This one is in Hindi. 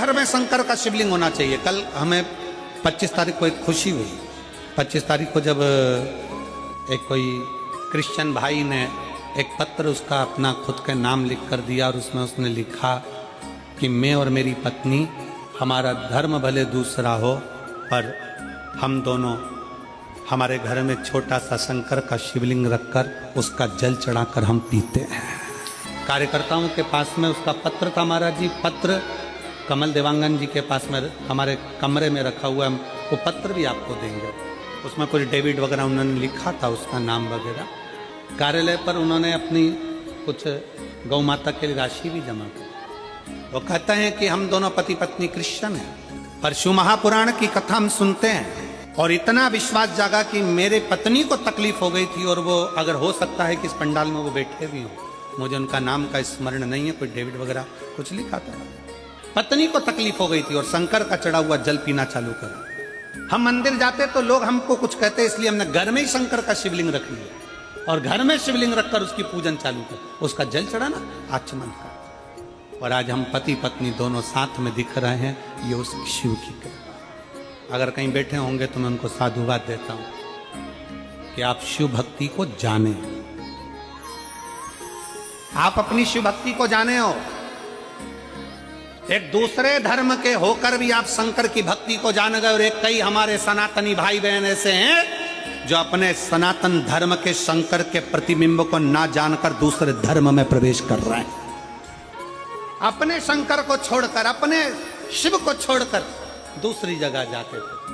घर में शंकर का शिवलिंग होना चाहिए। कल हमें 25 तारीख को एक खुशी हुई। 25 तारीख को जब एक कोई क्रिश्चियन भाई ने एक पत्र उसका अपना खुद का नाम लिख कर दिया और उसमें उसने लिखा कि मैं और मेरी पत्नी, हमारा धर्म भले दूसरा हो पर हम दोनों हमारे घर में छोटा सा शंकर का शिवलिंग रखकर उसका जल चढ़ाकर हम पीते हैं। कार्यकर्ताओं के पास में उसका पत्र था महाराज जी। पत्र कमल देवांगन जी के पास में हमारे कमरे में रखा हुआ है। वो पत्र भी आपको देंगे। उसमें कुछ डेविड वगैरह उन्होंने लिखा था, उसका नाम वगैरह। कार्यालय पर उन्होंने अपनी कुछ गौ माता के लिए राशि भी जमा की। वो कहते हैं कि हम दोनों पति पत्नी क्रिश्चियन हैं, पर शिव महापुराण की कथा हम सुनते हैं और इतना विश्वास जागा कि मेरे पत्नी को तकलीफ हो गई थी और वो अगर हो सकता है कि इस पंडाल में वो बैठे भी हों, मुझे उनका नाम का स्मरण नहीं है, कोई डेविड वगैरह कुछ लिखा था। पत्नी को तकलीफ हो गई थी और शंकर का चढ़ा हुआ जल पीना चालू करा। हम मंदिर जाते तो लोग हमको कुछ कहते, इसलिए हमने घर में ही शंकर का शिवलिंग रख लिया और घर में शिवलिंग रखकर उसकी पूजन चालू कर, उसका जल चढ़ाना आचमन का। और आज हम पति पत्नी दोनों साथ में दिख रहे हैं, ये उस शिव की कृपा। अगर कहीं बैठे होंगे तो मैं उनको साधुवाद देता हूं कि आप शिव भक्ति को जाने, आप अपनी शिव भक्ति को जाने हो। एक दूसरे धर्म के होकर भी आप शंकर की भक्ति को जान गए। और एक कई हमारे सनातनी भाई बहन ऐसे हैं जो अपने सनातन धर्म के शंकर के प्रतिबिंब को ना जानकर दूसरे धर्म में प्रवेश कर रहे हैं। अपने शंकर को छोड़कर, अपने शिव को छोड़कर दूसरी जगह जाते थे।